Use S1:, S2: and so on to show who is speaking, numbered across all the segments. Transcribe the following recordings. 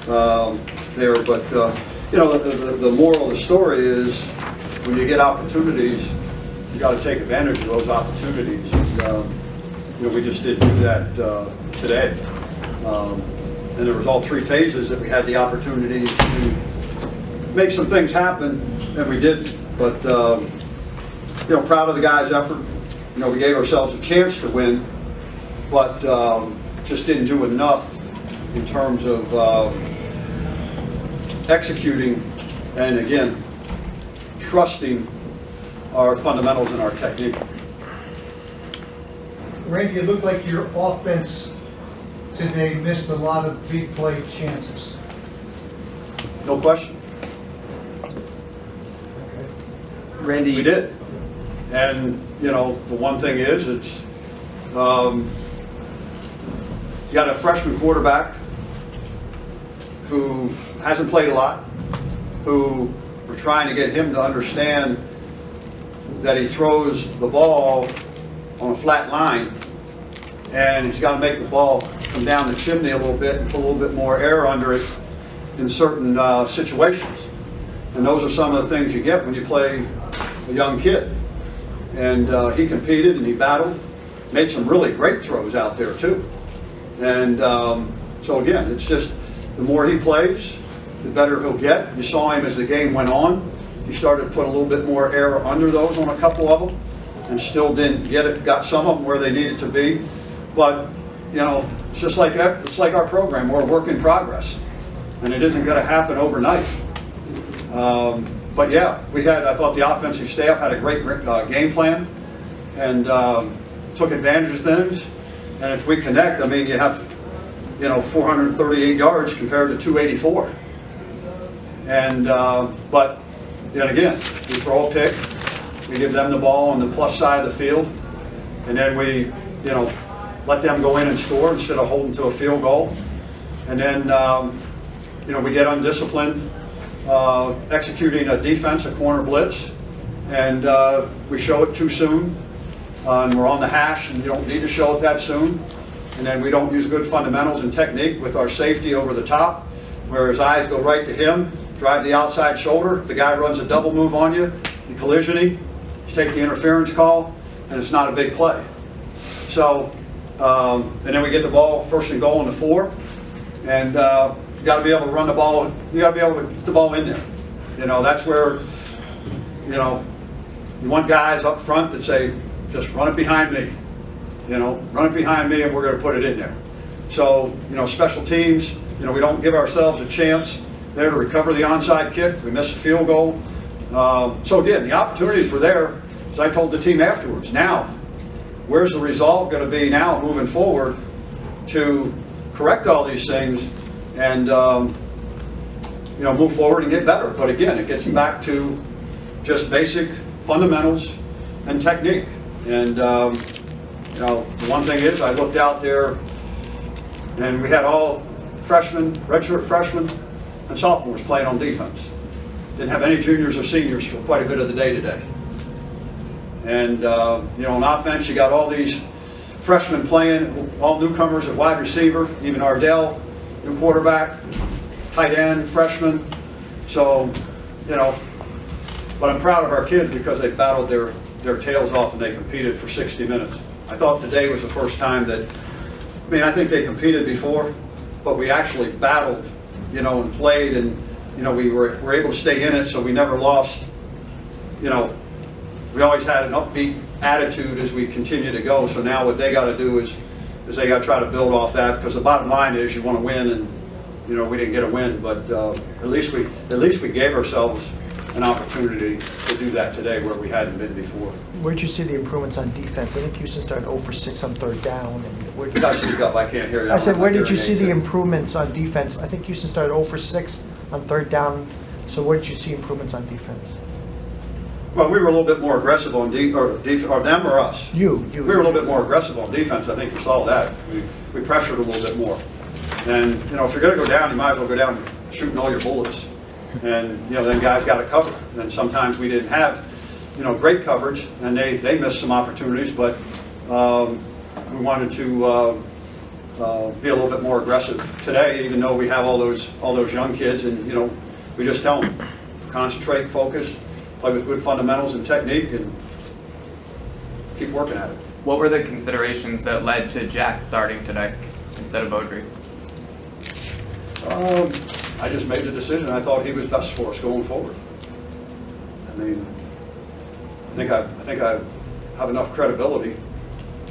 S1: there. But you know, the moral of the story is when you get opportunities, you got to take advantage of those opportunities. And, you know, we just didn't do that today. And there was all three phases that we had the opportunities to make some things happen, and we did. But you know, proud of the guys' effort. You know, we gave ourselves a chance to win, but just didn't do enough in terms of executing, and again, trusting our fundamentals and our technique.
S2: Randy, it looked like your offense today missed a lot of big play chances.
S1: No question.
S2: Okay.
S3: Randy,
S1: We did. And, you know, the one thing is, it's, you got a freshman quarterback who hasn't played a lot, who we're trying to get him to understand that he throws the ball on a flat line, and he's got to make the ball come down the chimney a little bit and put a little bit more air under it in certain situations. And those are some of the things you get when you play a young kid. And he competed and he battled, made some really great throws out there too. And so again, it's just the more he plays, the better he'll get. You saw him as the game went on. He started to put a little bit more air under those on a couple of them, and still didn't get it. Got some of them where they needed to be, but you know, it's just like that. It's like our program. We're a work in progress, and it isn't going to happen overnight. But yeah, I thought the offensive staff had a great game plan, and took advantage of things. And if we connect, I mean, you have, you know, 438 yards compared to 284. And but yet again, we throw a pick, we give them the ball on the plus side of the field, and then we, you know, let them go in and score instead of holding to a field goal. And then, you know, we get undisciplined, executing a defense, a corner blitz, and we show it too soon, and we're on the hash, and you don't need to show it that soon. And then we don't use good fundamentals and technique with our safety over the top, where his eyes go right to him, drive the outside shoulder. If the guy runs a double move on you, you collisioning, you take the interference call, and it's not a big play. So, and then we get the ball first and goal in the 4, and you got to be able to run the ball. You got to be able to get the ball in there. You know, that's where, you know, you want guys up front that say, just run it behind me. You know, run it behind me, and we're going to put it in there. So, you know, special teams, you know, we don't give ourselves a chance there to recover the onside kick. We missed a field goal. So again, the opportunities were there. As I told the team afterwards, now, where's the resolve going to be now moving forward to correct all these things and you know, move forward and get better? But again, it gets back to just basic fundamentals and technique. And you know, the one thing is, I looked out there and we had all freshmen, redshirt freshmen, and sophomores playing on defense. Didn't have any juniors or seniors for quite a bit of the day today. And you know, on offense, you got all these freshmen playing, all newcomers at wide receiver, even Ardell, new quarterback, tight end, freshman. So, you know, but I'm proud of our kids because they battled their tails off and they competed for 60 minutes. I thought today was the first time that, I mean, I think they competed before, but we actually battled, you know, and played, and, you know, we were able to stay in it, so we never lost. You know, we always had an upbeat attitude as we continue to go. So now what they got to do is they got to try to build off that, because the bottom line is you want to win, and, you know, we didn't get a win, but at least we gave ourselves an opportunity to do that today where we hadn't been before.
S4: Where did you see the improvements on defense? I think Houston started 0 for 6 on 3rd down. And
S1: You guys speak up, I can't hear you.
S4: I said, where did you see the improvements on defense? I think Houston started 0 for 6 on 3rd down. So where did you see improvements on defense?
S1: Well, we were a little bit more aggressive on or them or us?
S4: You.
S1: We were a little bit more aggressive on defense. I think you saw that. We pressured a little bit more. And, you know, if you're going to go down, you might as well go down shooting all your bullets. And, you know, then guys got to cover. And sometimes we didn't have, you know, great coverage, and they missed some opportunities, but we wanted to, be a little bit more aggressive today, even though we have all those young kids, and we just tell them, concentrate, focus, play with good fundamentals and technique, and keep working at it.
S3: What were the considerations that led to Jack starting today instead of Audrey?
S1: I just made the decision. I thought he was best for us going forward. I mean, I think I have enough credibility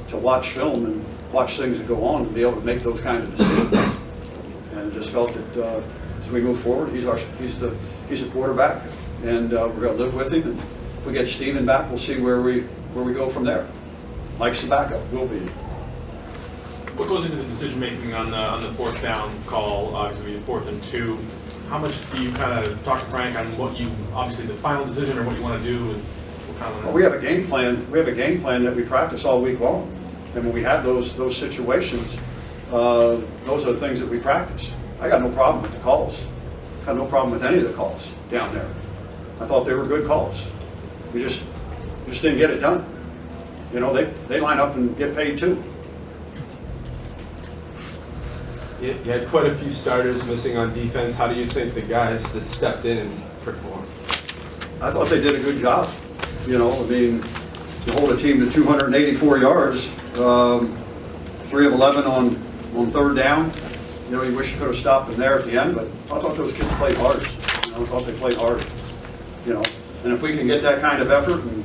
S1: to watch film and watch things that go on to be able to make those kinds of decisions. And I just felt that as we move forward, he's a quarterback, and we're going to live with him. And if we get Steven back, we'll see where we go from there. Mike's the backup, will be.
S5: What goes into the decision making on the fourth down call? Obviously, 4th and 2. How much do you kind of talk to Frank on what you obviously the final decision or what you want to do? And what kind of
S1: Well, we have a game plan. We have a game plan that we practice all week long, and when we have those situations, those are the things that we practice. I got no problem with the calls. Got no problem with any of the calls down there. I thought they were good calls. We just didn't get it done. They line up and get paid too.
S6: You had quite a few starters missing on defense. How do you think the guys that stepped in performed?
S1: I thought they did a good job. I mean, to hold a team to 284 yards, 3 of 11 on 3rd down. You wish you could have stopped them there at the end, but I thought those kids played hard. I thought they played hard. And if we can get that kind of effort and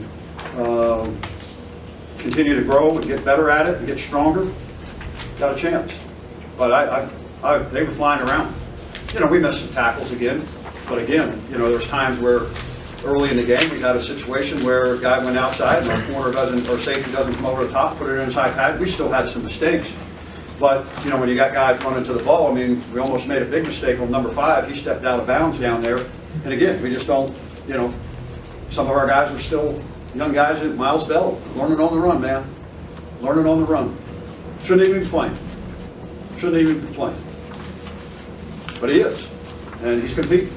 S1: continue to grow and get better at it and get stronger, got a chance. But they were flying around. We missed some tackles again, but again, there's times where early in the game we had a situation where a guy went outside and our corner doesn't, or safety doesn't come over the top, put it in his high pad. We still had some mistakes. But, when you got guys running to the ball, I mean, we almost made a big mistake on number 5. He stepped out of bounds down there. And again, we just don't, some of our guys are still young guys. Miles Bell, learning on the run, man. Learning on the run. Shouldn't even be playing. Shouldn't even be playing. But he is. And he's competing.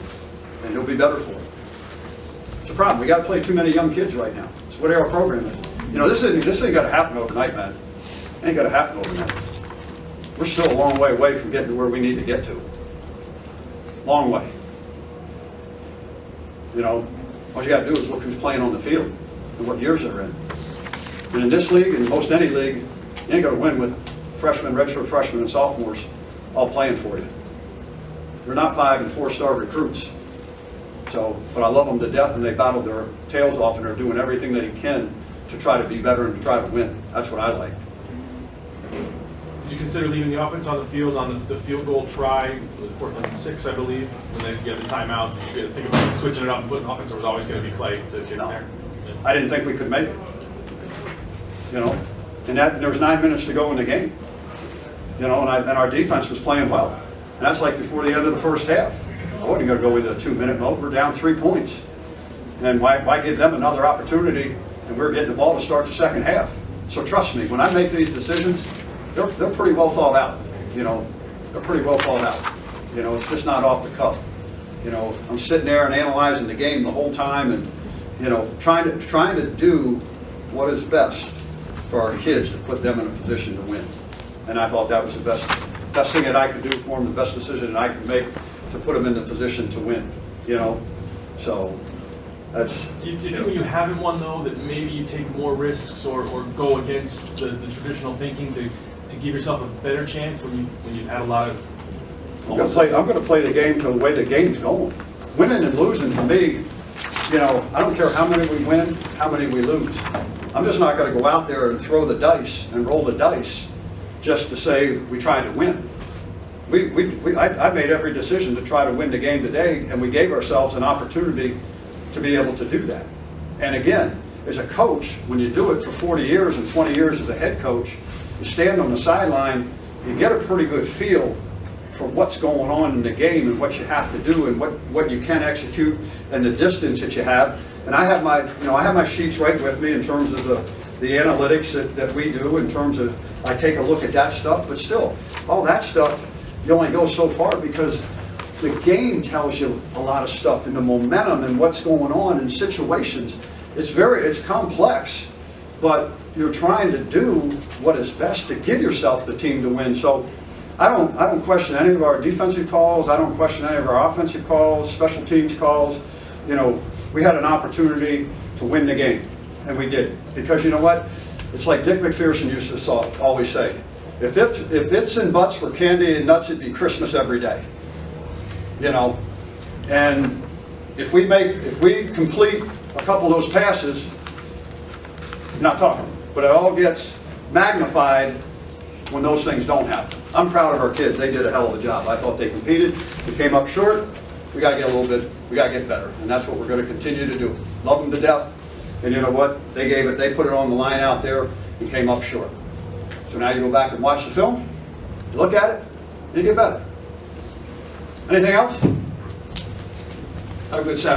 S1: And he'll be better for it. It's a problem. We got to play too many young kids right now. It's what our program is. This ain't got to happen overnight, man. It ain't got to happen overnight. We're still a long way away from getting to where we need to get to. Long way. All you got to do is look who's playing on the field and what years they're in. And in this league, and most any league, you ain't going to win with freshmen, redshirt freshmen, and sophomores all playing for you. They're not 5- and 4-star recruits. But I love them to death, and they battled their tails off, and they're doing everything that he can to try to be better and to try to win. That's what I like.
S5: Did you consider leaving the offense on the field on the field goal try? It was 4th and 6, I believe, when they get the timeout. You think about switching it up and putting offense, or was always going to be Clay to get there?
S1: I didn't think we could make it. And there was 9 minutes to go in the game. And our defense was playing well. And that's like before the end of the first half. I wasn't going to go into a 2-minute mode. We're down 3 points. And why give them another opportunity? And we're getting the ball to start the second half. So trust me, when I make these decisions, they're pretty well thought out. They're pretty well thought out. It's just not off the cuff. I'm sitting there and analyzing the game the whole time, and trying to do what is best for our kids to put them in a position to win. And I thought that was the best thing that I could do for them, the best decision that I could make to put them in the position to win. So that's.
S5: Do you think when you haven't won though that maybe you take more risks or go against the traditional thinking to give yourself a better chance when you've had a lot of?
S1: I'm going to play the game to the way the game's going. Winning and losing to me, I don't care how many we win, how many we lose. I'm just not going to go out there and throw the dice and roll the dice just to say we tried to win. I made every decision to try to win the game today, and we gave ourselves an opportunity to be able to do that. And again, as a coach, when you do it for 40 years and 20 years as a head coach, you stand on the sideline, you get a pretty good feel for what's going on in the game and what you have to do and what you can execute and the distance that you have. And I have my sheets right with me in terms of the analytics that we do, in terms of I take a look at that stuff, but still, all that stuff, you only go so far because the game tells you a lot of stuff, and the momentum and what's going on in situations. It's complex. but you're trying to do what is best to give yourself the team to win. So I don't question any of our defensive calls. I don't question any of our offensive calls, special teams calls. You know, we had an opportunity to win the game, and we did. Because you know what? It's like Dick McPherson used to always say, if its and buts were candy and nuts, it'd be Christmas every day. You know, and if we complete a couple of those passes, you're not talking, but it all gets magnified when those things don't happen. I'm proud of our kids. They did a hell of a job. I thought they competed. We came up short. We got to get a little bit, we got to get better. And that's what we're going to continue to do. Love them to death. And you know what? They put it on the line out there and came up short. So now you go back and watch the film, you look at it, and you get better. Anything else? Have a good Saturday.